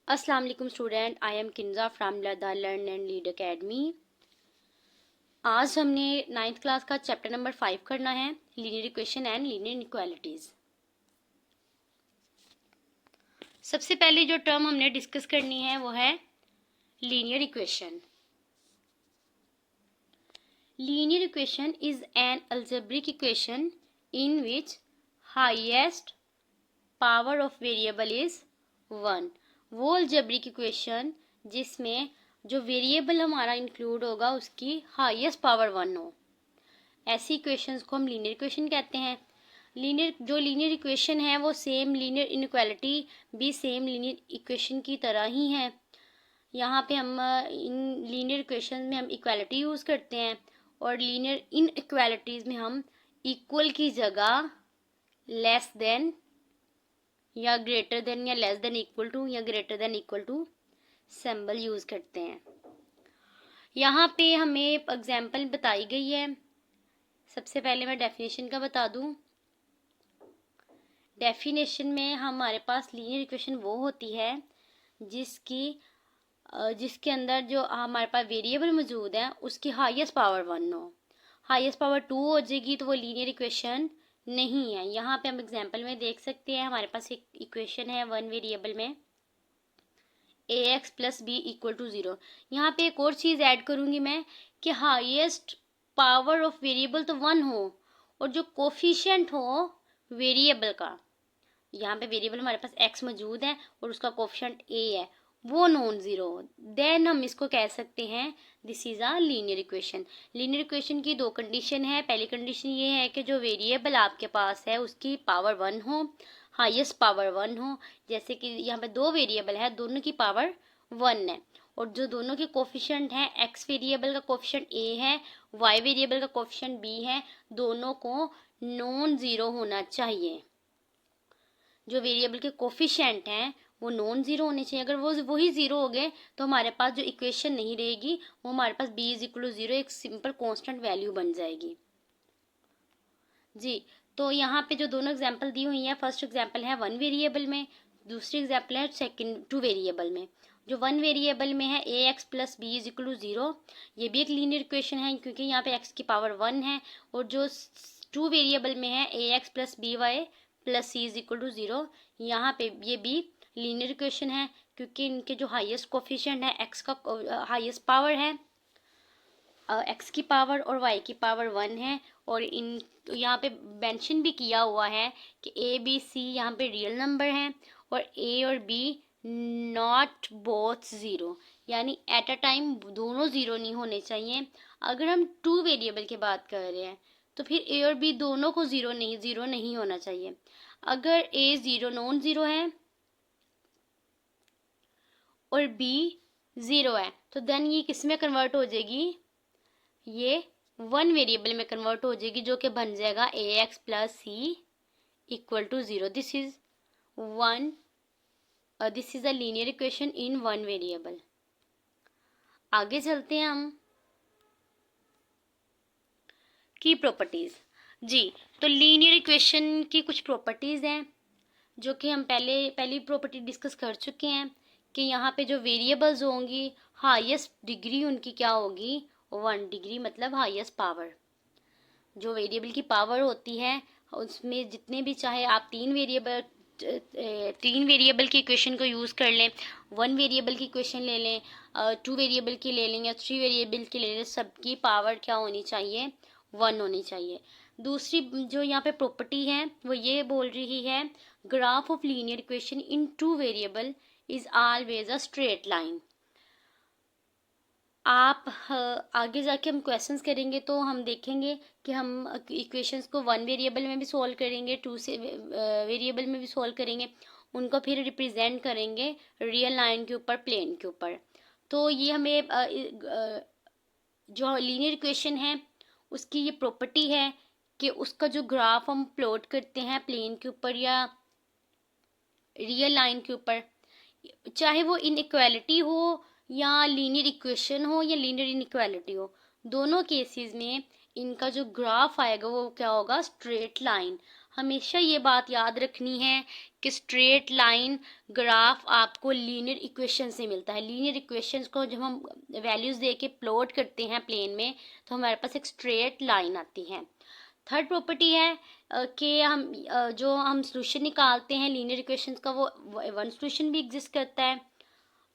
अस्सलाम वालेकुम student, I am Kinza from the learn and lead academy. आज हमने 9th क्लास का चैप्टर नंबर 5 करना है, linear equation and linear inequalities. सबसे पहले जो टर्म हमने डिस्कस करनी है वो है linear equation. Linear equation is an algebraic equation in which highest power of variable is 1। वो अलजेब्रिक इक्वेशन जिसमें जो वेरिएबल हमारा इंक्लूड होगा उसकी हाईएस्ट पावर 1 हो, ऐसी इक्वेशंस को हम लीनियर इक्वेशन कहते हैं। लीनियर इक्वेशन है वो सेम लीनियर इनइक्वालिटी भी सेम लीनियर इक्वेशन की तरह ही है। यहाँ पे हम इन लीनियर इक्वेशन में हम इक्वालिटी यूज़ करते हैं और लीनियर इनइक्वालिटीज़ में हम इक्वल की जगह लेस देन या ग्रेटर देन या लेस देन इक्वल टू या greater than equal to symbol use करते हैं। यहाँ पे हमें एग्जाम्पल बताई गई है। सबसे पहले मैं डेफिनेशन का बता दूँ। डेफिनेशन में हमारे पास लीनियर इक्वेशन वो होती है जिसके अंदर जो हमारे पास वेरिएबल मौजूद है उसकी हाईएस्ट पावर 1 हो। हाईएस्ट पावर 2 हो जाएगी तो वो लीनियर इक्वेशन नहीं है। यहाँ पे हम एग्जाम्पल में देख सकते हैं, हमारे पास एक इक्वेशन है 1 वेरिएबल में ax plus B equal to 0। यहाँ पे एक और चीज़ ऐड करूँगी मैं कि हाईएस्ट पावर ऑफ वेरिएबल तो 1 हो और जो कोफिशिएंट हो वेरिएबल का, यहाँ पे वेरिएबल हमारे पास x मौजूद है और उसका कोफिशिएंट a है, वो नॉन ज़ीरो, देन हम इसको कह सकते हैं this is a linear equation. Linear equation की दो कंडीशन है। पहली कंडीशन ये है कि जो वेरिएबल आपके पास है उसकी पावर 1 हो, हाईएस्ट पावर 1 हो। जैसे कि यहाँ पे दो वेरिएबल है, दोनों की पावर 1 है और जो दोनों के कोफिशिएंट हैं, x वेरिएबल का कोफिशिएंट a है, y वेरिएबल का कोफिशिएंट b है, दोनों को नॉन ज़ीरो होना चाहिए। जो वेरिएबल के कोफिशिएंट हैं वो नॉन ज़ीरो होने चाहिए। अगर वो वही ज़ीरो हो गए तो हमारे पास जो इक्वेशन नहीं रहेगी, वो हमारे पास b इज इक्वल टू 0 एक सिंपल कांस्टेंट वैल्यू बन जाएगी जी। तो यहाँ पे जो दोनों एग्जांपल दी हुई हैं, फर्स्ट एग्जांपल है 1 वेरिएबल में, दूसरी एग्जांपल है सेकंड 2 वेरिएबल में। जो 1 वेरिएबल में है ax plus B is equal to 0, ये भी एक लीनियर इक्वेशन है क्योंकि यहाँ पे x की पावर 1 है। और जो 2 वेरिएबल में है ax plus B Y plus C is equal to 0, यहाँ पे ये भी लीनियर इक्वेशन है क्योंकि इनके जो हाईएस्ट कोफिशिएंट है, x का हाईएस्ट पावर है, x की पावर और y की पावर 1 है। और इन यहाँ पे मेंशन भी किया हुआ है कि a b c यहाँ पे रियल नंबर हैं और a और b नॉट बोथ ज़ीरो, यानी एट अ टाइम दोनों ज़ीरो नहीं होने चाहिए। अगर हम 2 वेरिएबल की बात कर रहे हैं तो फिर a और b दोनों को ज़ीरो नहीं होना चाहिए। अगर a ज़ीरो नॉन ज़ीरो है और b ज़ीरो है तो देन ये किस में कन्वर्ट हो जाएगी, ये 1 वेरिएबल में कन्वर्ट हो जाएगी, जो कि बन जाएगा ax plus C equal to 0। This is a linear equation in 1 variable. आगे चलते हैं हम की प्रॉपर्टीज जी। तो लीनियर इक्वेशन की कुछ प्रॉपर्टीज हैं जो कि हम पहली प्रॉपर्टी डिस्कस कर चुके हैं कि यहाँ पे जो वेरिएबल्स होंगी हाईएस्ट डिग्री उनकी क्या होगी, 1 डिग्री, मतलब हाईएस्ट पावर। जो वेरिएबल की पावर होती है उसमें जितने भी, चाहे आप तीन वेरिएबल की इक्वेशन को यूज़ कर लें, 1 वेरिएबल की इक्वेशन ले लें, 2 वेरिएबल की ले लें या 3 वेरिएबल की ले लें, सबकी पावर क्या होनी चाहिए, 1 होनी चाहिए। दूसरी जो यहाँ पे प्रॉपर्टी है वो ये बोल रही है, graph of linear equation in 2 variable is always a straight line. आप आगे जाके हम क्वेश्चंस करेंगे तो हम देखेंगे कि हम इक्वेशंस को 1 वेरिएबल में भी सॉल्व करेंगे, 2 से वेरिएबल में भी सॉल्व करेंगे, उनको फिर रिप्रेजेंट करेंगे रियल लाइन के ऊपर, प्लेन के ऊपर। तो ये हमें जो लीनियर इक्वेशन है उसकी ये प्रॉपर्टी है कि उसका जो ग्राफ हम प्लॉट करते हैं प्लेन के ऊपर या रियल लाइन के ऊपर, चाहे वो इनइक्वालिटी हो या लीनियर इक्वेशन हो या लीनियर इनइक्वालिटी हो, दोनों केसेस में इनका जो ग्राफ आएगा वो क्या होगा, स्ट्रेट लाइन। हमेशा ये बात याद रखनी है कि स्ट्रेट लाइन ग्राफ आपको लीनियर इक्वेशन से मिलता है। लीनियर इक्वेशंस को जब हम वैल्यूज़ दे के प्लॉट करते हैं प्लेन में तो हमारे पास एक स्ट्रेट लाइन आती है। थर्ड प्रॉपर्टी है कि जो हम सोल्यूशन निकालते हैं लीनियर इक्वेशंस का, वो वन सोल्यूशन भी एग्जिस्ट करता है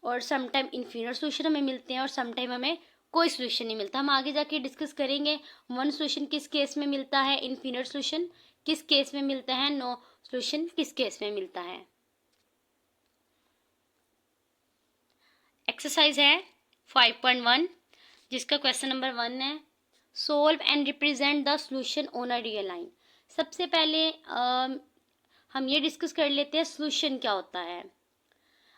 और समटाइम इन्फिनिट सोल्यूशन हमें मिलते हैं और समटाइम हमें कोई सोल्यूशन नहीं मिलता। हम आगे जाके डिस्कस करेंगे वन सोल्यूशन किस केस में मिलता है, इन्फिनिट सोल्यूशन किस केस में मिलता है, नो सोल्यूशन किस केस में मिलता है। एक्सरसाइज है 5.1 जिसका क्वेश्चन नंबर 1 है, solve and represent the solution on a real line. सबसे पहले हम ये डिस्कस कर लेते हैं सोल्यूशन क्या होता है।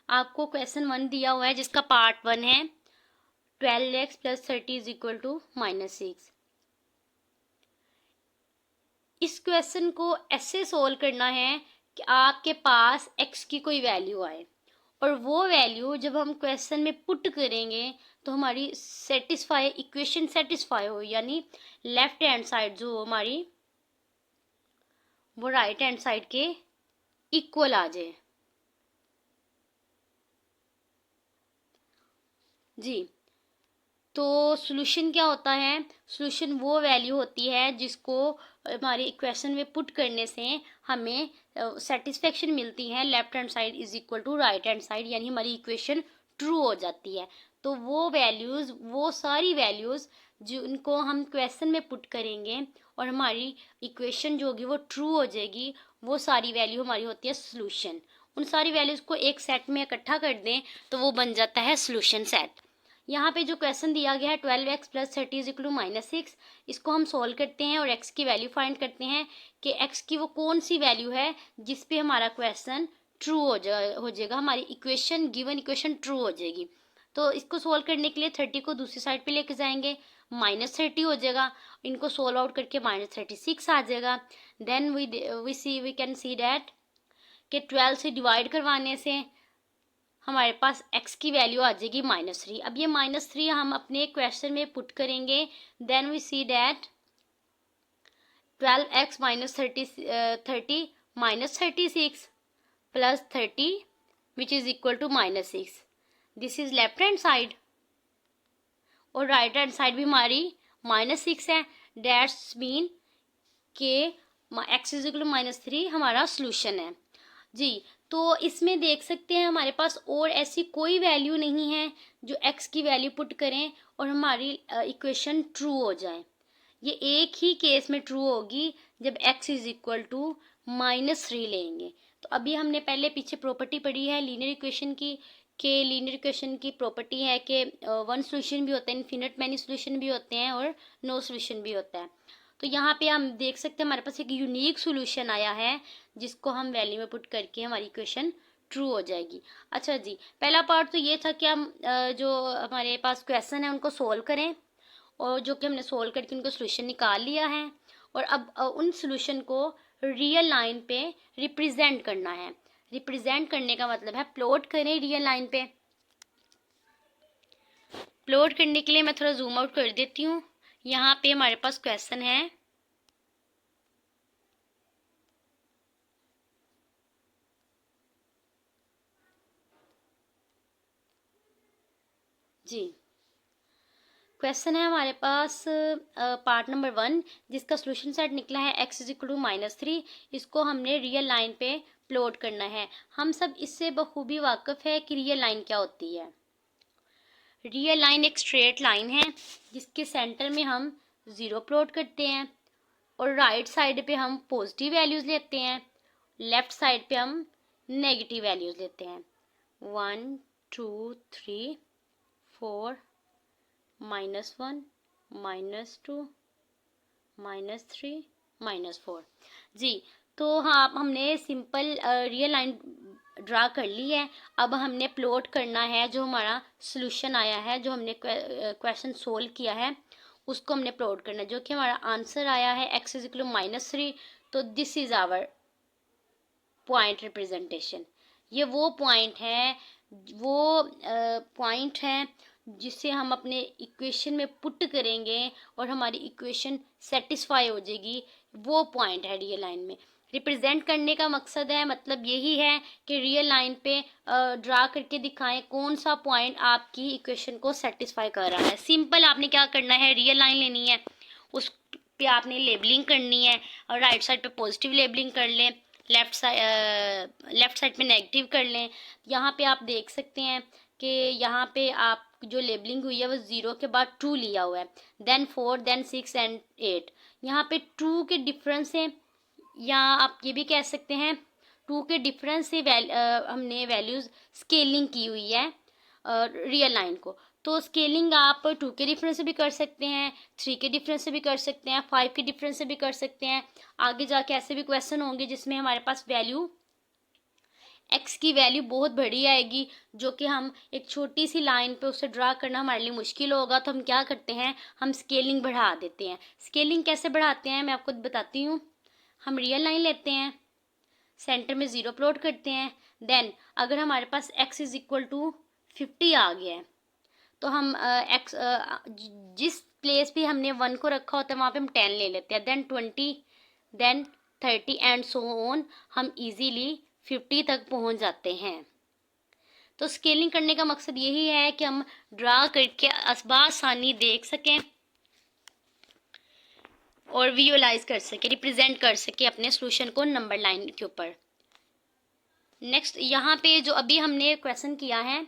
आपको क्वेश्चन 1 दिया हुआ है जिसका पार्ट 1 है 12x + 30 = -6। इस क्वेश्चन को ऐसे सोल्व करना है कि आपके पास x की कोई वैल्यू आए और वो वैल्यू जब हम क्वेश्चन में पुट करेंगे तो हमारी इक्वेशन सेटिस्फाई हो, यानी लेफ्ट हैंड साइड जो हमारी वो राइट हैंड साइड के इक्वल आ जाए। जी, तो सॉल्यूशन क्या होता है? सॉल्यूशन वो वैल्यू होती है जिसको हमारे इक्वेशन में पुट करने से हमें सेटिस्फेक्शन मिलती है, left hand side is equal to right hand side, यानी हमारी इक्वेशन ट्रू हो जाती है। तो वो वैल्यूज़, वो सारी वैल्यूज़ जिनको हम क्वेश्चन में पुट करेंगे और हमारी इक्वेशन जो होगी वो ट्रू हो जाएगी, वो सारी वैल्यू हमारी होती है सॉल्यूशन। उन सारी वैल्यूज़ को एक सेट में इकट्ठा कर दें तो वो बन जाता है सॉल्यूशन सेट। यहाँ पे जो क्वेश्चन दिया गया है 12x + 30 = -6, इसको हम सॉल्व करते हैं और x की वैल्यू फाइंड करते हैं कि x की वो कौन सी वैल्यू है जिस पे हमारा क्वेश्चन ट्रू हो जाएगा, हमारी इक्वेशन गिवन इक्वेशन ट्रू हो जाएगी। तो इसको सॉल्व करने के लिए 30 को दूसरी साइड पे लेके जाएंगे, -30 हो जाएगा, इनको सॉल्व आउट करके -36 आ जाएगा। Then we can see that कि 12 से डिवाइड करवाने से हमारे पास x की वैल्यू आ जाएगी -3। अब ये -3 हम अपने क्वेश्चन में पुट करेंगे, then we see that 12x - 30 -36 + 30 which is equal to -6। This is left hand side और राइट हैंड साइड भी हमारी -6 है। दैट्स मीन के x इज इक्वल टू -3 हमारा सोल्यूशन है। जी, तो इसमें देख सकते हैं हमारे पास और ऐसी कोई वैल्यू नहीं है जो x की वैल्यू पुट करें और हमारी इक्वेशन ट्रू हो जाए। ये एक ही केस में ट्रू होगी जब x इज इक्वल टू -3 लेंगे। तो अभी हमने पहले पीछे प्रॉपर्टी पढ़ी है लीनियर इक्वेशन की, कि लीनियर इक्वेशन की प्रॉपर्टी है कि वन सोल्यूशन भी होता है, इन्फिनिट मैनी सोल्यूशन भी होते हैं और नो सोल्यूशन भी होता है। तो यहाँ पे हम देख सकते हैं हमारे पास एक यूनिक सॉल्यूशन आया है जिसको हम वैल्यू में पुट करके हमारी इक्वेशन ट्रू हो जाएगी। अच्छा जी, पहला पार्ट तो ये था कि हम जो हमारे पास क्वेश्चन है उनको सोल्व करें और जो कि हमने सोल्व करके उनको सॉल्यूशन निकाल लिया है और अब उन सॉल्यूशन को रियल लाइन पे रिप्रेजेंट करना है। रिप्रेजेंट करने का मतलब है प्लॉट करें रियल लाइन पे। प्लॉट करने के लिए मैं थोड़ा जूम आउट कर देती हूँ। यहाँ पे हमारे पास क्वेश्चन है जी, क्वेश्चन है हमारे पास पार्ट नंबर 1 जिसका सॉल्यूशन सेट निकला है x इज इक्वल टू -3। इसको हमने रियल लाइन पे प्लॉट करना है। हम सब इससे बखूबी वाकिफ है कि रियल लाइन क्या होती है। रियल लाइन एक स्ट्रेट लाइन है जिसके सेंटर में हम 0 प्लॉट करते हैं और राइट साइड पे हम पॉजिटिव वैल्यूज़ लेते हैं, लेफ्ट साइड पे हम नेगेटिव वैल्यूज़ लेते हैं। 1 2 3 4 -1 -2 -3 -4। जी, तो हाँ हमने सिंपल रियल लाइन ड्रा कर ली है। अब हमने प्लॉट करना है जो हमारा सॉल्यूशन आया है, जो हमने क्वेश्चन सोल्व किया है उसको हमने प्लॉट करना है, जो कि हमारा आंसर आया है x इज इक्वल टू -3। तो this is our point representation. ये वो पॉइंट है जिसे हम अपने इक्वेशन में पुट करेंगे और हमारी इक्वेशन सेटिस्फाई हो जाएगी। वो पॉइंट है रियल लाइन में। रिप्रेजेंट करने का मकसद है, मतलब यही है कि रियल लाइन पे ड्रा करके दिखाएं कौन सा पॉइंट आपकी इक्वेशन को सेटिस्फाई कर रहा है। सिंपल आपने क्या करना है, रियल लाइन लेनी है, उस पे आपने लेबलिंग करनी है, और राइट साइड पे पॉजिटिव लेबलिंग कर लें, लेफ्ट साइड पे नेगेटिव कर लें। यहाँ पे आप देख सकते हैं कि यहाँ पे आप जो लेबलिंग हुई है वो 0 के बाद 2 लिया हुआ है, देन 4, देन 6 एंड 8। यहाँ पे 2 के डिफरेंस से, या आप ये भी कह सकते हैं 2 के डिफरेंस से हमने वैल्यूज़ स्केलिंग की हुई है रियल लाइन को। तो स्केलिंग आप 2 के डिफरेंस से भी कर सकते हैं, 3 के डिफरेंस से भी कर सकते हैं, 5 के डिफरेंस से भी कर सकते हैं। आगे जाके ऐसे भी क्वेश्चन होंगे जिसमें हमारे पास वैल्यू एक्स की वैल्यू बहुत बड़ी आएगी, जो कि हम एक छोटी सी लाइन पे उसे ड्रा करना हमारे लिए मुश्किल होगा। तो हम क्या करते हैं, हम स्केलिंग बढ़ा देते हैं। स्केलिंग कैसे बढ़ाते हैं मैं आपको बताती हूँ। हम रियल लाइन लेते हैं, सेंटर में 0 प्लॉट करते हैं, देन अगर हमारे पास x इज इक्वल टू 50 आ गया है तो हम x जिस प्लेस पे हमने 1 को रखा होता है वहाँ पे हम 10 ले लेते हैं, then 20, then 30 and so on. हम इजीली 50 तक पहुँच जाते हैं। तो स्केलिंग करने का मकसद यही है कि हम ड्रा करके आसानी देख सकें और विजुअलाइज कर सके, रिप्रेजेंट कर सके अपने सॉल्यूशन को नंबर लाइन के ऊपर। नेक्स्ट यहाँ पे जो अभी हमने क्वेश्चन किया है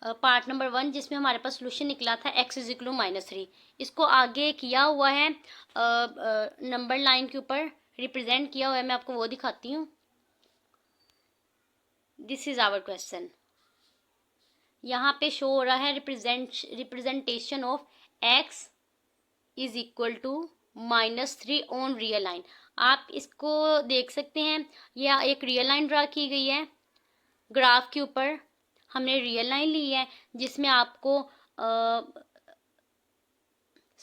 पार्ट नंबर 1, जिसमें हमारे पास सॉल्यूशन निकला था x इज इक्वल -3, इसको आगे किया हुआ है नंबर लाइन के ऊपर रिप्रेजेंट किया हुआ है। मैं आपको वो दिखाती हूँ। This is our question. यहाँ पे शो हो रहा है representation of x is equal to -3 on real line. आप इसको देख सकते हैं, यह एक रियल लाइन ड्रा की गई है ग्राफ के ऊपर। हमने रियल लाइन ली है जिसमें आपको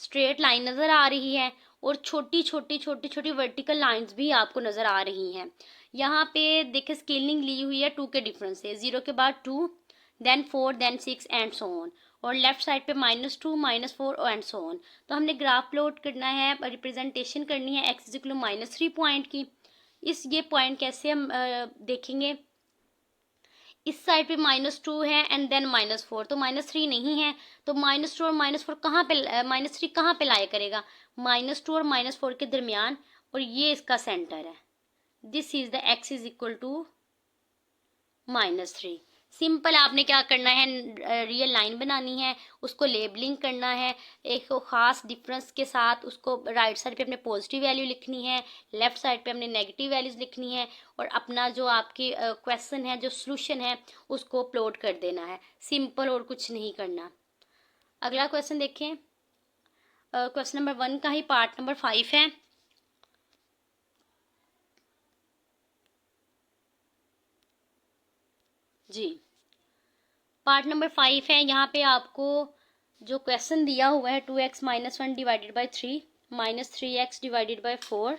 स्ट्रेट लाइन नज़र आ रही है और छोटी छोटी वर्टिकल लाइंस भी आपको नज़र आ रही हैं। यहाँ पे देखिए स्केलिंग ली हुई है 2 के डिफरेंस से, 0 के बाद 2, then 4, then 6 and so on, और लेफ्ट साइड पे -2, -4 एंड सो ऑन। तो हमने ग्राफ प्लॉट करना है, रिप्रेजेंटेशन करनी है x इक्वल -3 पॉइंट की। ये पॉइंट कैसे हम देखेंगे, इस साइड पे -2 है एंड देन -4, तो -3 नहीं है, तो -2 और -4 कहाँ पे, -3 कहाँ पे लाया करेगा, -2 और -4 के दरमियान, और ये इसका सेंटर है। This is the x is equal to -3। Simple आपने क्या करना है, रियल लाइन बनानी है, उसको लेबलिंग करना है एक ख़ास डिफरेंस के साथ, उसको राइट साइड पे अपने पॉजिटिव वैल्यू लिखनी है, लेफ्ट साइड पे अपने नेगेटिव वैल्यूज़ लिखनी है, और अपना जो आपकी क्वेश्चन है, जो सॉल्यूशन है, उसको प्लॉट कर देना है। सिंपल, और कुछ नहीं करना। अगला क्वेश्चन देखें, क्वेश्चन नंबर 1 का ही पार्ट नंबर 5 है। जी, पार्ट नंबर 5 है। यहाँ पे आपको जो क्वेश्चन दिया हुआ है 2x - 1 divided by 3 -3x divided by 4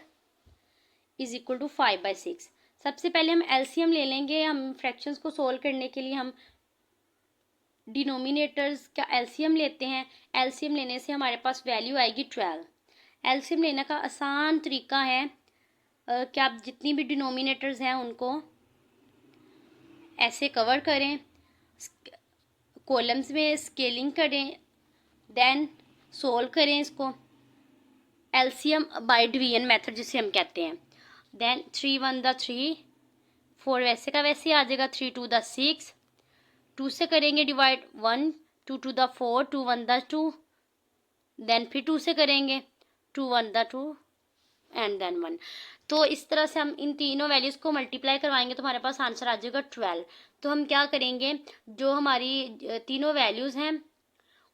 is equal to 5/6। सबसे पहले हम एलसीएम ले लेंगे। हम फ्रैक्शंस को सोल्व करने के लिए हम डिनोमिनेटर्स का एलसीएम लेते हैं। एलसीएम लेने से हमारे पास वैल्यू आएगी 12। एलसीएम लेने का आसान तरीका है कि आप जितनी भी डिनोमिनेटर्स हैं उनको ऐसे कवर करें, कॉलम्स में स्केलिंग करें, देन सोल्व करें इसको एलसीएम बाय डिवीजन मेथड जिसे हम कहते हैं। देन 3 1 द 3, 4 वैसे का वैसे आ जाएगा, 3 2 द 6, 2 से करेंगे डिवाइड, 1 2 2 द 4, 2 1 द 2, देन फिर 2 से करेंगे, 2 1 द 2 एंड देन 1। तो इस तरह से हम इन तीनों वैल्यूज़ को मल्टीप्लाई करवाएंगे तो हमारे पास आंसर आ जाएगा 12। तो हम क्या करेंगे, जो हमारी तीनों वैल्यूज़ हैं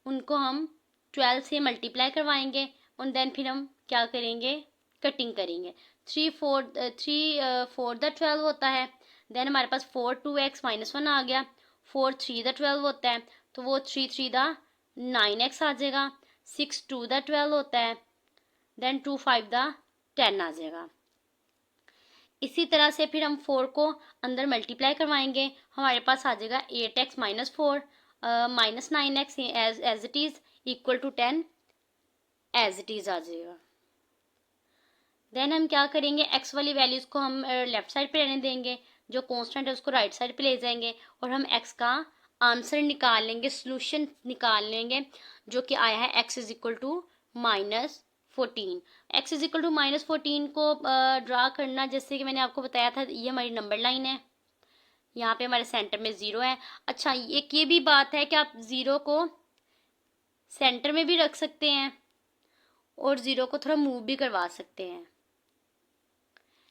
उनको हम 12 से मल्टीप्लाई करवाएंगे, और देन फिर हम क्या करेंगे, कटिंग करेंगे। 3 4 द 12 होता है, देन हमारे पास 4 2x - 1 आ गया, 4 3 द 12 होता है, तो वो 3 3 द 9x आ जाएगा, 6 2 द 12 होता है, देन 2 5 द 10 आ जाएगा। इसी तरह से फिर हम 4 को अंदर मल्टीप्लाई करवाएंगे, हमारे पास आ जाएगा 8x - 4 -9x as it is equal to 10 as it is आ जाएगा। देन हम क्या करेंगे, एक्स वाली वैल्यूज़ को हम लेफ्ट साइड पे रहने देंगे, जो कांस्टेंट है उसको राइट साइड पे ले जाएंगे और हम एक्स का आंसर निकाल लेंगे, सोल्यूशन निकाल लेंगे, जो कि आया है x is equal to -14। X is equal to -14 को ड्रा करना, जैसे कि मैंने आपको बताया था, ये हमारी नंबर लाइन है, यहाँ पे हमारे सेंटर में 0 है। अच्छा, एक ये भी बात है कि आप 0 को सेंटर में भी रख सकते हैं और 0 को थोड़ा मूव भी करवा सकते हैं,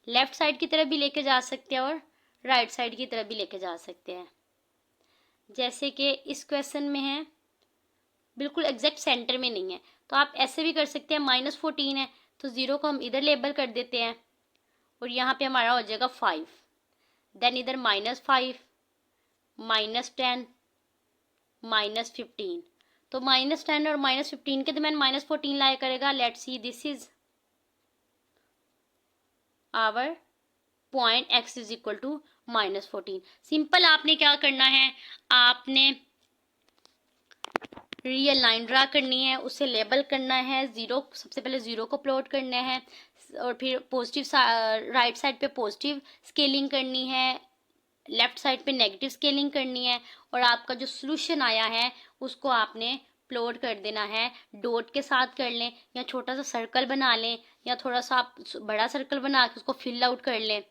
लेफ्ट साइड की तरफ भी लेके जा सकते हैं और राइट साइड की तरफ भी लेके जा सकते हैं। जैसे कि इस क्वेश्चन में है, बिल्कुल एग्जैक्ट सेंटर में नहीं है, तो आप ऐसे भी कर सकते हैं, -14 है तो 0 को हम इधर लेबल कर देते हैं और यहाँ पे हमारा हो जाएगा 5, देन इधर -5, -10, -15, तो -10 और -15 के दरमियान -14 लाया करेगा। Let's see, this is our point x is equal to -14। Simple आपने क्या करना है, आपने रियल लाइन ड्रा करनी है, उसे लेबल करना है, 0 सबसे पहले 0 को प्लॉट करना है और फिर पॉजिटिव राइट साइड पे पॉजिटिव स्केलिंग करनी है, लेफ्ट साइड पे नेगेटिव स्केलिंग करनी है और आपका जो सोल्यूशन आया है उसको आपने प्लॉट कर देना है। डॉट के साथ कर लें या छोटा सा सर्कल बना लें या थोड़ा सा आप बड़ा सर्कल बना के उसको फिल आउट कर लें।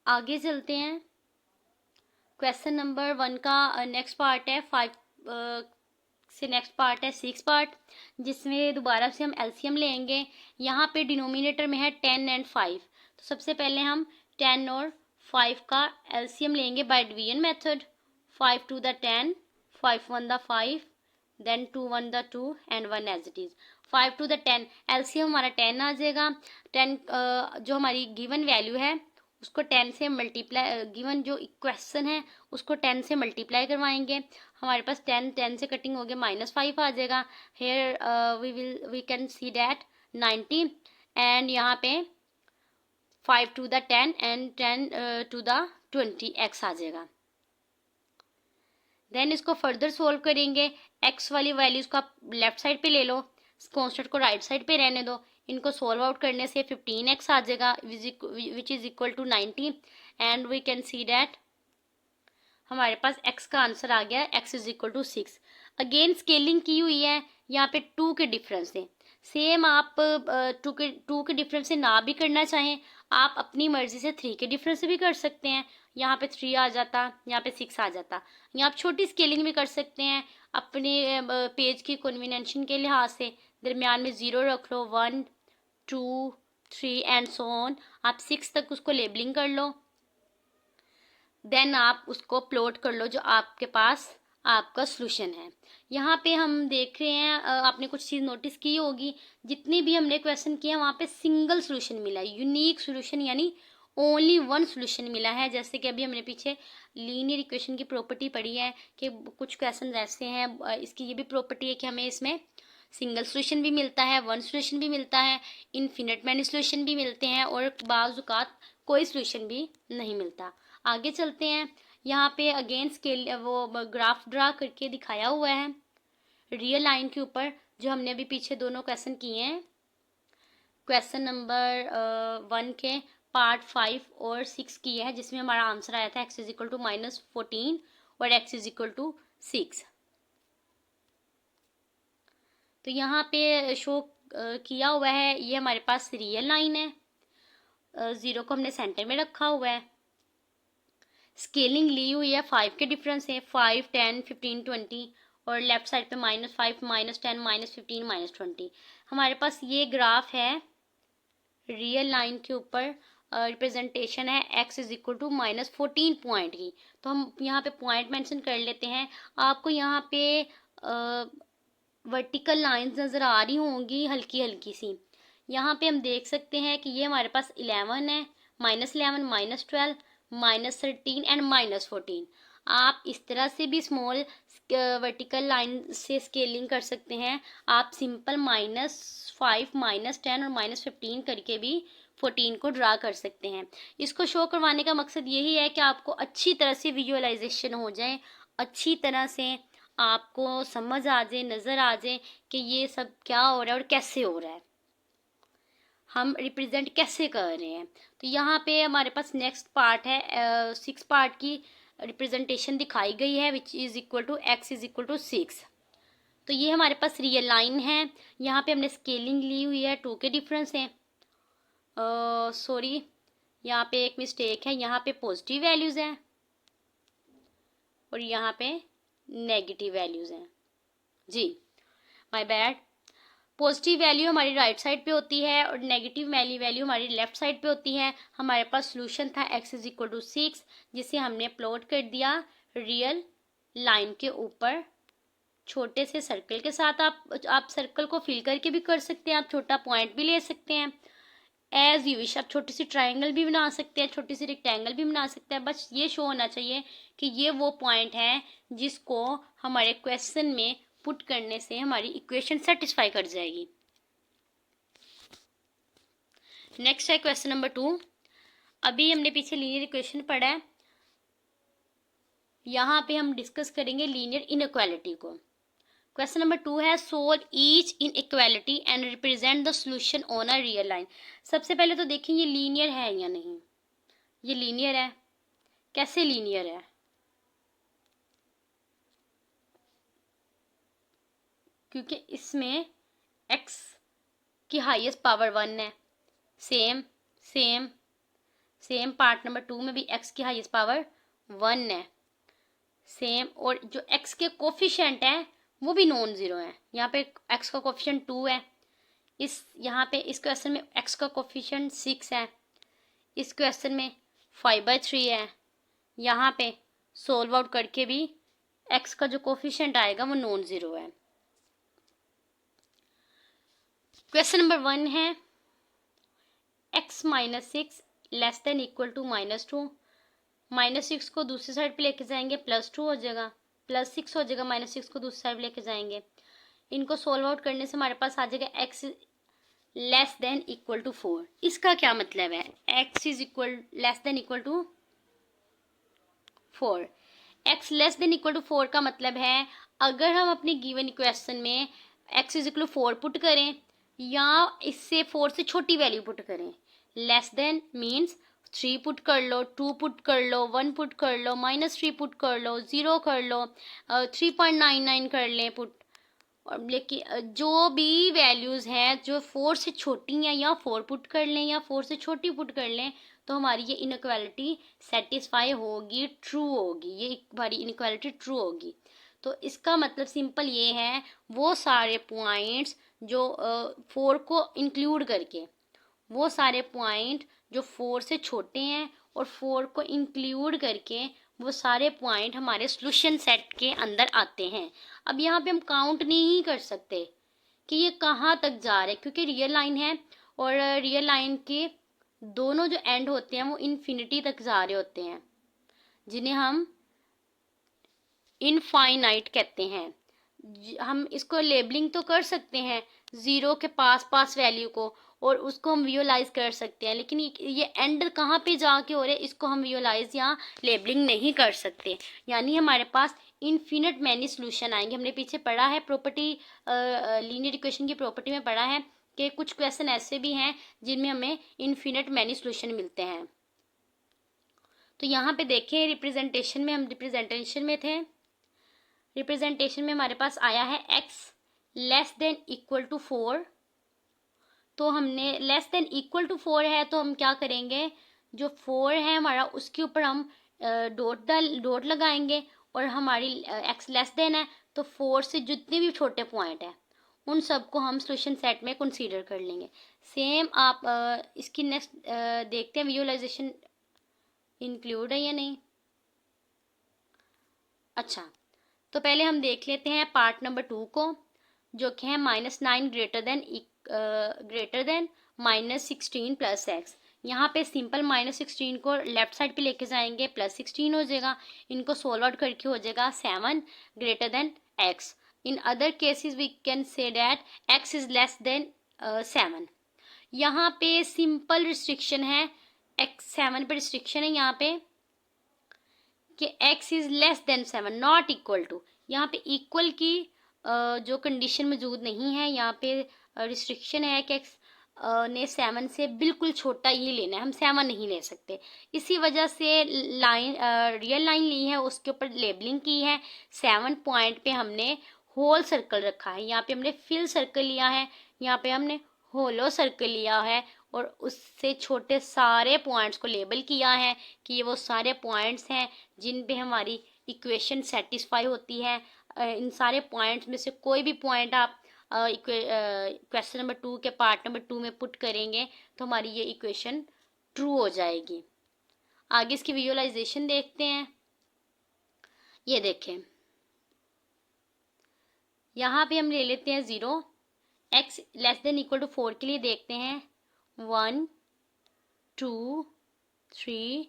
आगे चलते हैं, क्वेश्चन नंबर 1 का नेक्स्ट पार्ट है, 5 से नेक्स्ट पार्ट है 6 पार्ट, जिसमें दोबारा से हम एलसीएम लेंगे। यहाँ पे डिनोमिनेटर में है 10 एंड 5, तो सबसे पहले हम 10 और 5 का एलसीएम लेंगे बाय डिवीजन मेथड। 5 2 द 10, 5 1 द 5, देन 2 1 द 2 एंड 1 एज इट इज। 5 2 द 10, एलसीएम हमारा 10 आ जाएगा। 10 जो हमारी गिवन वैल्यू है उसको 10 से मल्टीप्लाई, गिवन जो इक्वेशन है उसको 10 से मल्टीप्लाई करवाएंगे, हमारे पास 10 से कटिंग हो गया -5 आ जाएगा। Here we can see that 90 and यहाँ पे 5 2 द 10 एंड 10 2 द 20 x आ जाएगा। देन इसको फर्दर सोल्व करेंगे, x वाली वैल्यूज को आप लेफ्ट साइड पे ले लो, कॉन्स्टेंट को राइट साइड पे रहने दो, इनको सोल्व आउट करने से 15x आ जाएगा which is equal to 90 and we can see that हमारे पास x का आंसर आ गया, x is equal to 6। Again scaling की हुई है, यहाँ पे 2 के डिफरेंस से, सेम आप 2 के डिफरेंस से ना भी करना चाहें, आप अपनी मर्जी से 3 के डिफरेंस से भी कर सकते हैं। यहाँ पे 3 आ जाता, यहाँ पे 6 आ जाता। यहाँ आप छोटी स्केलिंग भी कर सकते हैं अपने पेज की कन्वीनियंस के लिहाज से, दरमियान में 0 रख लो, 1 2 3 एंड सो ऑन, आप 6 तक उसको लेबलिंग कर लो, देन आप उसको प्लॉट कर लो जो आपके पास आपका सोल्यूशन है। यहाँ पे हम देख रहे हैं, आपने कुछ चीज़ नोटिस की होगी, जितने भी हमने क्वेश्चन किए वहाँ पे सिंगल सोल्यूशन मिला है, यूनिक सोल्यूशन, यानी ओनली वन सोल्यूशन मिला है। जैसे कि अभी हमने पीछे लीनियर इक्वेशन की प्रॉपर्टी पढ़ी है कि कुछ क्वेश्चन ऐसे हैं, इसकी ये भी प्रॉपर्टी है कि हमें इसमें सिंगल सोल्यूशन भी मिलता है, वन सोल्यूशन भी मिलता है, इनफिनिट मैनी सोल्यूशन भी मिलते हैं और बाज़ औक़ात कोई सोल्यूशन भी नहीं मिलता। आगे चलते हैं, यहाँ पे अगेन स्केल वो ग्राफ ड्रा करके दिखाया हुआ है रियल लाइन के ऊपर, जो हमने अभी पीछे दोनों क्वेश्चन किए हैं। क्वेश्चन नंबर 1 के पार्ट 5 और 6 किए हैं, जिसमें हमारा आंसर आया था x इज इक्वल टू -14 और x इज इक्वल टू 6। तो यहाँ पे शो किया हुआ है, ये हमारे पास रियल लाइन है, 0 को हमने सेंटर में रखा हुआ है, स्केलिंग ली हुई है, 5 के डिफरेंस है, 5 10 15 20 और लेफ्ट साइड पे -5 -10 -15 -20। हमारे पास ये ग्राफ है रियल लाइन के ऊपर, रिप्रेजेंटेशन है x is equal to -14 point की। तो हम यहाँ पे पॉइंट मेंशन कर लेते हैं, आपको यहाँ पे वर्टिकल लाइंस नज़र आ रही होंगी हल्की हल्की सी। यहाँ पे हम देख सकते हैं कि ये हमारे पास 11 है, -11 -12 -13 एंड -14। आप इस तरह से भी स्मॉल वर्टिकल लाइन से स्केलिंग कर सकते हैं, आप सिंपल -5 -10 और -15 करके भी 14 को ड्रा कर सकते हैं। इसको शो करवाने का मकसद यही है कि आपको अच्छी तरह से विजुअलाइजेशन हो जाए, अच्छी तरह से आपको समझ आ जाए, नज़र आ जाए कि ये सब क्या हो रहा है और कैसे हो रहा है, हम रिप्रेजेंट कैसे कर रहे हैं। तो यहाँ पे हमारे पास नेक्स्ट पार्ट है, 6 पार्ट की रिप्रेजेंटेशन दिखाई गई है, which is equal to x is equal to 6। तो ये हमारे पास रियल लाइन है, यहाँ पे हमने स्केलिंग ली हुई है, 2 के डिफरेंस हैं, सॉरी यहाँ पे एक मिस्टेक है, यहाँ पे पॉजिटिव वैल्यूज़ हैं और यहाँ पे नेगेटिव वैल्यूज़ हैं जी, माय बैड। पॉजिटिव वैल्यू हमारी राइट साइड पे होती है और नेगेटिव वैल्यू हमारी लेफ्ट साइड पे होती है। हमारे पास सोल्यूशन था x इज इक्वल टू 6, जिसे हमने प्लॉट कर दिया रियल लाइन के ऊपर छोटे से सर्कल के साथ। आप सर्कल को फिल करके भी कर सकते हैं, आप छोटा पॉइंट भी ले सकते हैं, एज यू विश। आप छोटी सी ट्राइंगल भी बना सकते हैं, छोटी सी रेक्टेंगल भी बना सकते हैं। बस ये शो होना चाहिए कि ये वो पॉइंट है जिसको हमारे क्वेश्चन में पुट करने से हमारी इक्वेशन सेटिस्फाई कर जाएगी। नेक्स्ट है क्वेश्चन नंबर 2। अभी हमने पीछे लीनियर इक्वेशन पढ़ा है, यहाँ पे हम डिस्कस करेंगे लीनियर इनइक्वालिटी को। क्वेश्चन नंबर 2 है solve each inequality and represent the solution on a real line. सबसे पहले तो देखें ये लीनियर है या नहीं। ये लीनियर है, कैसे लीनियर है, क्योंकि इसमें x की हाईएस्ट पावर 1 है। Same same same part number 2 में भी x की हाईएस्ट पावर 1 है सेम, और जो x के कोफिशिएंट है वो भी नॉन जीरो है। यहाँ पे x का कोफिशिएंट 2 है, यहाँ पे इस क्वेश्चन में x का कोफिशिएंट 6 है, इस क्वेश्चन में 5/3 है। यहाँ पे सोल्व आउट करके भी x का जो कोफिशिएंट आएगा वो नॉन जीरो है। क्वेश्चन नंबर 1 है x minus 6 less than equal to -2। -6 को दूसरी साइड पे लेके जाएंगे, +2 हो जाएगा, +6 हो जाएगा, -6 को दूसरी साइड लेके जाएंगे। इनको सोल्व आउट करने से हमारे पास आ जाएगा x less than equal to 4। इसका क्या मतलब है, x is equal less than equal to 4। x less than equal to 4 का मतलब है अगर हम अपने गिवन इक्वेशन में x is equal to 4 put करें या इससे 4 से छोटी वैल्यू पुट करें, लेस देन मीन्स 3 पुट कर लो, 2 पुट कर लो, 1 पुट कर लो, -3 पुट कर लो, 0 कर लो, 3.99 कर लें पुट। और लेकिन जो भी वैल्यूज़ हैं जो 4 से छोटी हैं या 4 पुट कर लें या 4 से छोटी पुट कर लें, तो हमारी ये इनइक्वालिटी सेटिस्फाई होगी, ट्रू होगी, ये हमारी इनइक्वालिटी ट्रू होगी। तो इसका मतलब सिंपल ये है, वो सारे पॉइंट्स जो 4 को इंक्लूड करके, वो सारे पॉइंट जो 4 से छोटे हैं और 4 को इंक्लूड करके वो सारे पॉइंट हमारे सॉल्यूशन सेट के अंदर आते हैं। अब यहाँ पे हम काउंट नहीं कर सकते कि ये कहाँ तक जा रहे हैं, क्योंकि रियल लाइन है और रियल लाइन के दोनों जो एंड होते हैं वो इन्फिनिटी तक जा रहे होते हैं, जिन्हें हम इनफाइनाइट कहते हैं। हम इसको लेबलिंग तो कर सकते हैं ज़ीरो के पास पास वैल्यू को, और उसको हम विजुअलाइज कर सकते हैं, लेकिन ये एंड कहाँ पे जाके हो रहे हैं इसको हम विजुअलाइज या लेबलिंग नहीं कर सकते। यानी हमारे पास इनफिनिट मैनी सॉल्यूशन आएंगे। हमने पीछे पढ़ा है प्रॉपर्टी, लीनियर इक्वेशन की प्रॉपर्टी में पढ़ा है कि कुछ क्वेश्चन ऐसे भी हैं जिनमें हमें इनफिनिट मैनी सॉल्यूशन मिलते हैं। तो यहाँ पे देखें रिप्रेजेंटेशन में, हम रिप्रेजेंटेशन में थे, रिप्रेजेंटेशन में हमारे पास आया है x less than equal to 4। तो हमने लेस देन इक्वल टू 4 है तो हम क्या करेंगे, जो 4 है हमारा उसके ऊपर हम डॉट लगाएंगे, और हमारी x लेस देन है तो 4 से जितने भी छोटे पॉइंट हैं उन सबको हम सॉल्यूशन सेट में कंसीडर कर लेंगे। सेम आप इसकी नेक्स्ट देखते हैं विजुअलाइजेशन इंक्लूड है या नहीं। अच्छा, तो पहले हम देख लेते हैं पार्ट नंबर 2 को, जो कि है -9 ग्रेटर देन -16 प्लस x। यहाँ पे सिंपल -16 को लेफ्ट साइड पे लेके जाएंगे, +16 हो जाएगा। इनको सोल्व आउट करके हो जाएगा 7 greater than x। In other cases we can say that x is less than 7। यहाँ पे सिंपल रिस्ट्रिक्शन है, x 7 पर रिस्ट्रिक्शन है यहाँ पे कि x is less than 7 not equal to. यहाँ पे इक्वल की जो कंडीशन मौजूद नहीं है, यहाँ पे रिस्ट्रिक्शन है कि एक्स ने 7 से बिल्कुल छोटा ही लेना है, हम 7 नहीं ले सकते। इसी वजह से लाइन रियल लाइन ली है, उसके ऊपर लेबलिंग की है। 7 पॉइंट पे हमने होल सर्कल रखा है, यहाँ पे हमने फिल सर्कल लिया है, यहाँ पे हमने होलो सर्कल लिया है, और उससे छोटे सारे पॉइंट्स को लेबल किया है कि ये वो सारे पॉइंट्स हैं जिन पे हमारी इक्वेशन सेटिस्फाई होती है। इन सारे पॉइंट्स में से कोई भी पॉइंट आप क्वेश्चन नंबर 2 के पार्ट नंबर 2 में पुट करेंगे तो हमारी ये इक्वेशन ट्रू हो जाएगी। आगे इसकी विजुअलाइजेशन देखते हैं। ये देखें, यहाँ पे हम ले लेते हैं 0, x less than equal to 4 के लिए देखते हैं 1 2 3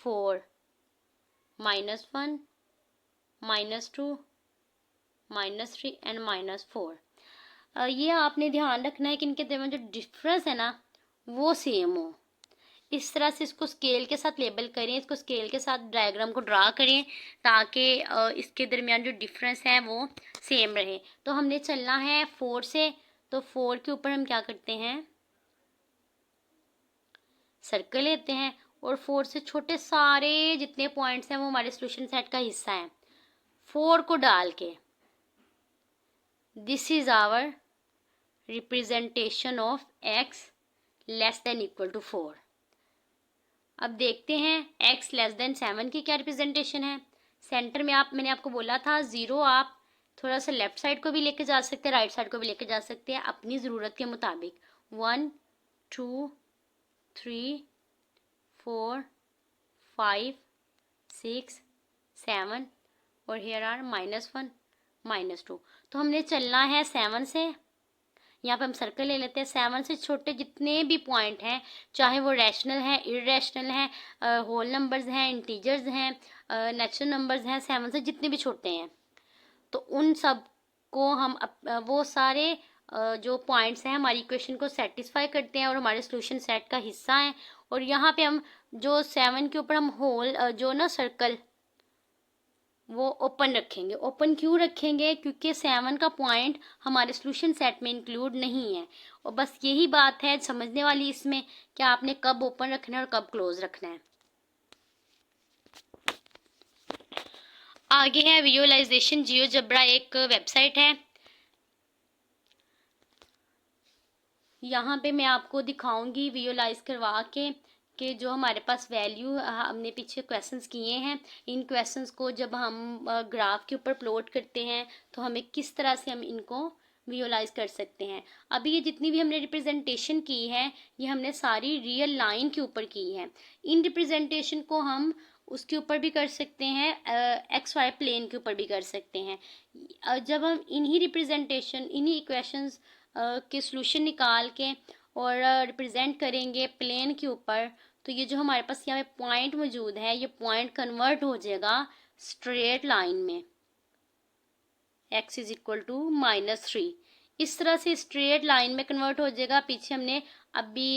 4 -1 -2 -3 एंड -4। ये आपने ध्यान रखना है कि इनके दरमियान जो डिफरेंस है ना वो सेम हो। इस तरह से इसको स्केल के साथ लेबल करें, इसको स्केल के साथ डायग्राम को ड्रा करें ताकि इसके दरमियान जो डिफरेंस है वो सेम रहे। तो हमने चलना है 4 से, तो 4 के ऊपर हम क्या करते हैं, सर्कल लेते हैं, और 4 से छोटे सारे जितने पॉइंट्स हैं वो हमारे सोल्यूशन सेट का हिस्सा है। 4 को डाल के this is our representation of x less than equal to 4। अब देखते हैं x लेस देन 7 की क्या रिप्रेजेंटेशन है। सेंटर में मैंने आपको बोला था 0, आप थोड़ा सा लेफ्ट साइड को भी लेके जा सकते हैं, राइट साइड को भी लेके जा सकते हैं अपनी ज़रूरत के मुताबिक। 1 2 3 4 5 6 7 और हेयर आर -1 -2। तो हमने चलना है 7 से, यहाँ पे हम सर्कल ले लेते हैं। 7 से छोटे जितने भी पॉइंट हैं, चाहे वो रैशनल है, इरेशनल है, होल नंबर्स हैं, इंटीजर्स हैं, नेचुरल नंबर्स हैं, 7 से जितने भी छोटे हैं, तो उन सब को हम वो सारे जो पॉइंट्स हैं हमारी इक्वेशन को सेटिस्फाई करते हैं और हमारे सोल्यूशन सेट का हिस्सा हैं। और यहाँ पे हम जो 7 के ऊपर हम होल जो ना सर्कल वो ओपन रखेंगे। ओपन क्यों रखेंगे, क्योंकि 7 का पॉइंट हमारे सोल्यूशन सेट में इंक्लूड नहीं है। और बस यही बात है समझने वाली इसमें कि आपने कब ओपन रखना है और कब क्लोज रखना है। आगे है विजुअलाइजेशन। जियोजेब्रा एक वेबसाइट है, यहाँ पे मैं आपको दिखाऊंगी विजुअलाइज करवा के कि जो हमारे पास वैल्यू हमने पीछे क्वेश्चंस किए हैं, इन क्वेश्चंस को जब हम ग्राफ के ऊपर प्लॉट करते हैं तो हमें किस तरह से हम इनको विजुअलाइज कर सकते हैं। अभी ये जितनी भी हमने रिप्रेजेंटेशन की है ये हमने सारी रियल लाइन के ऊपर की है। इन रिप्रेजेंटेशन को हम उसके ऊपर भी कर सकते हैं, XY प्लेन के ऊपर भी कर सकते हैं। जब हम इन्हीं रिप्रेजेंटेशन, इन्हीं इक्वेशंस के सॉल्यूशन निकाल के और रिप्रेजेंट करेंगे प्लेन के ऊपर, तो ये जो हमारे पास यहाँ पे पॉइंट मौजूद है ये पॉइंट कन्वर्ट हो जाएगा स्ट्रेट लाइन में, x इज इक्वल टू -3। इस तरह से स्ट्रेट लाइन में कन्वर्ट हो जाएगा। पीछे हमने अभी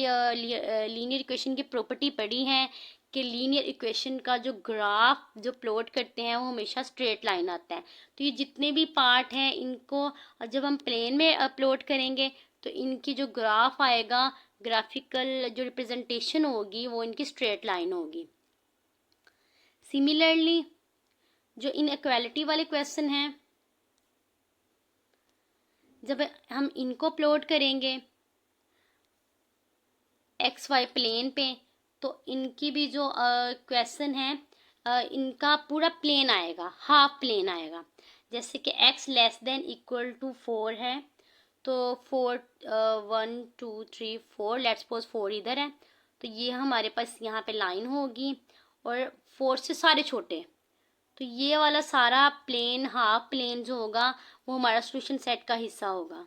लीनियर इक्वेशन की प्रॉपर्टी पढ़ी है कि लीनियर इक्वेशन का जो ग्राफ जो प्लॉट करते हैं वो हमेशा स्ट्रेट लाइन आता है। तो ये जितने भी पार्ट हैं इनको जब हम प्लेन में प्लॉट करेंगे तो इनकी जो ग्राफ आएगा, ग्राफिकल जो रिप्रेजेंटेशन होगी वो इनकी स्ट्रेट लाइन होगी। सिमिलरली जो इनइक्वालिटी वाले क्वेश्चन हैं, जब हम इनको प्लॉट करेंगे XY प्लेन पे तो इनकी भी जो क्वेश्चन है इनका पूरा प्लेन आएगा, हाफ प्लेन आएगा। जैसे कि x less than equal to 4 है तो 4 1 2 3 4, लेट्स सपोज 4 इधर है तो ये हमारे पास यहाँ पे लाइन होगी, और 4 से सारे छोटे तो ये वाला सारा प्लेन, हाफ प्लेन जो होगा वो हमारा सोल्यूशन सेट का हिस्सा होगा।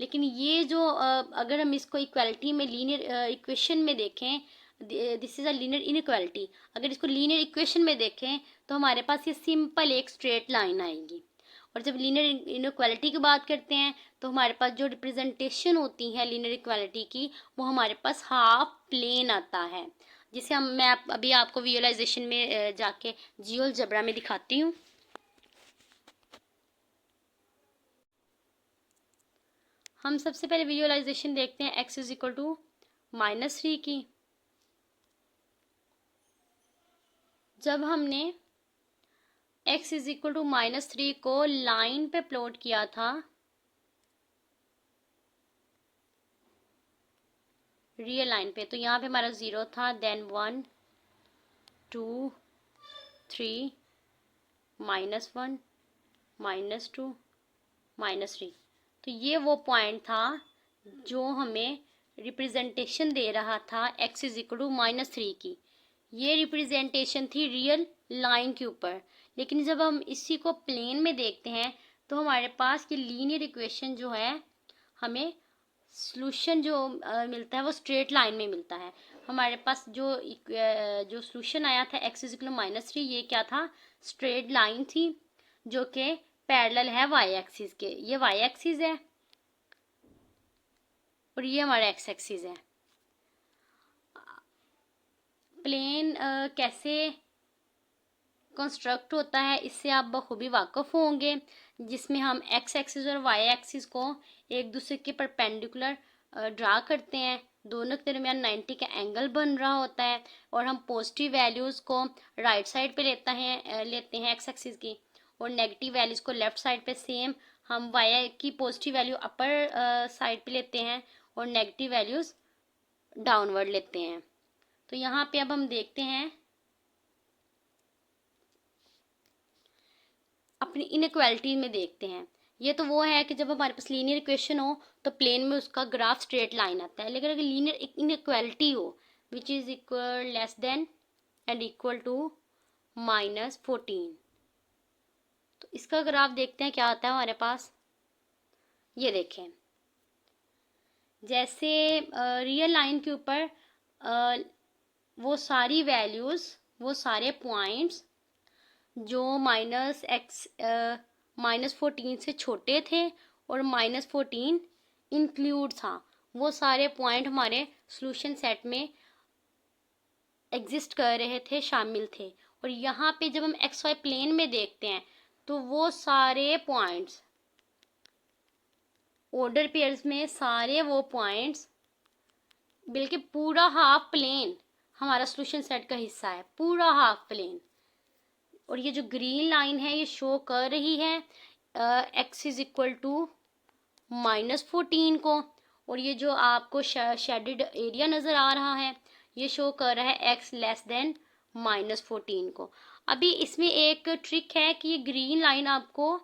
लेकिन ये जो अगर हम इसको इक्वालिटी में लीनियर इक्वेशन में देखें, this is a linear inequality, अगर इसको लीनियर इक्वेशन में देखें तो हमारे पास ये सिंपल एक स्ट्रेट लाइन आएगी। और जब लीनियर इनइक्वालिटी की बात करते हैं तो हमारे पास जो रिप्रेजेंटेशन होती है लीनियर इक्वालिटी की वो हमारे पास हाफ प्लेन आता है, जिसे मैं अभी आपको विजुअलाइजेशन में जाके जियोजेब्रा में दिखाती हूँ। हम सबसे पहले विजुअलाइजेशन देखते हैं x इज इक्वल टू -3 की। जब हमने x इज इक्वल टू -3 को लाइन पे प्लॉट किया था, रियल लाइन पे, तो यहाँ पे हमारा 0 था, देन 1 2 3 -1 -2 -3। तो ये वो पॉइंट था जो हमें रिप्रेजेंटेशन दे रहा था x इज इक्वल टू -3 की। ये रिप्रेजेंटेशन थी रियल लाइन के ऊपर। लेकिन जब हम इसी को प्लेन में देखते हैं तो हमारे पास ये लीनियर इक्वेशन जो है, हमें सॉल्यूशन जो मिलता है वो स्ट्रेट लाइन में मिलता है। हमारे पास जो सॉल्यूशन आया था x इज इक्वल टू -3, ये क्या था, स्ट्रेट लाइन थी जो कि पैरेलल है y एक्सिस के। ये y एक्सिस है और ये हमारा x एक्सिस है। प्लेन कैसे कंस्ट्रक्ट होता है इससे आप बखूबी वाकिफ होंगे, जिसमें हम x एक्सिस और y एक्सिस को एक दूसरे के परपेंडिकुलर ड्रा करते हैं, दोनों के दरमियान 90 का एंगल बन रहा होता है और हम पॉजिटिव वैल्यूज़ को राइट साइड पे लेते हैं x एक्सिस की, और नेगेटिव वैल्यूज़ को लेफ्ट साइड पे सेम हम y की पॉजिटिव वैल्यू अपर साइड पे लेते हैं और नेगेटिव वैल्यूज़ डाउनवर्ड लेते हैं। तो यहाँ पे अब हम देखते हैं अपनी इनइक्वालिटी में देखते हैं। ये तो वो है कि जब हमारे पास लीनियर इक्वेशन हो तो प्लेन में उसका ग्राफ स्ट्रेट लाइन आता है, लेकिन अगर लीनियर इनइक्वालिटी हो which is equal less than and equal to -14, तो इसका ग्राफ देखते हैं क्या आता है हमारे पास। ये देखें, जैसे रियल लाइन के ऊपर वो सारी वैल्यूज़, वो सारे पॉइंट्स जो -14 से छोटे थे और -14 इंक्लूड था, वो सारे पॉइंट हमारे सॉल्यूशन सेट में एग्जिस्ट कर रहे थे, शामिल थे। और यहाँ पे जब हम एक्स वाई प्लेन में देखते हैं तो वो सारे पॉइंट्स ऑर्डर पेयर्स में, सारे वो पॉइंट्स, बल्कि पूरा हाफ प्लेन हमारा सॉल्यूशन सेट का हिस्सा है, पूरा हाफ प्लेन। और ये जो ग्रीन लाइन है ये शो कर रही है x इज इक्वल टू -14 को, और ये जो आपको शेडेड एरिया नज़र आ रहा है ये शो कर रहा है x लेस देन -14 को। अभी इसमें एक ट्रिक है कि ये ग्रीन लाइन आपको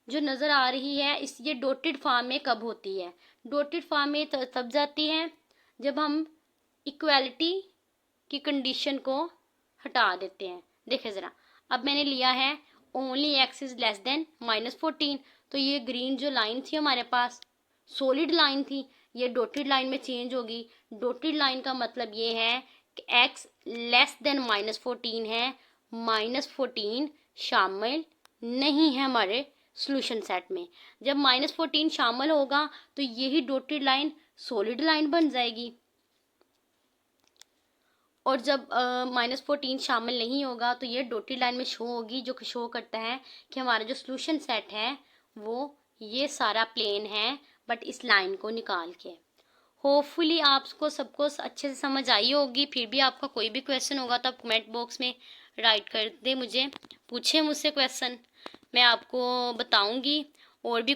जो नज़र आ रही है ये डॉटेड फॉर्म में कब होती है। डॉटेड फॉर्म में तब जाती है जब हम इक्वालिटी की कंडीशन को हटा देते हैं। देखिए ज़रा, अब मैंने लिया है only x is less then -14, तो ये ग्रीन जो लाइन थी हमारे पास सॉलिड लाइन थी, ये डॉटेड लाइन में चेंज होगी। डॉटेड लाइन का मतलब ये है कि x लेस देन -14 है, -14 शामिल नहीं है हमारे सॉल्यूशन सेट में। जब -14 शामिल होगा तो यही डॉटेड लाइन सॉलिड लाइन बन जाएगी, और जब -14 शामिल नहीं होगा तो ये डॉटेड लाइन में शो होगी, जो कि शो करता है कि हमारा जो सॉल्यूशन सेट है वो ये सारा प्लेन है, बट इस लाइन को निकाल के। होपफुली आपको सबको अच्छे से समझ आई होगी। फिर भी आपका कोई भी क्वेश्चन होगा तो आप कमेंट बॉक्स में राइट कर दे, मुझे पूछे मुझसे क्वेश्चन, मैं आपको बताऊंगी। और भी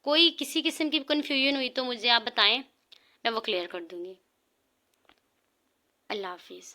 कोई किसी किस्म की कन्फ्यूजन हुई तो मुझे आप बताएं, मैं वो क्लियर कर दूंगी। अल्लाह हाफिज़।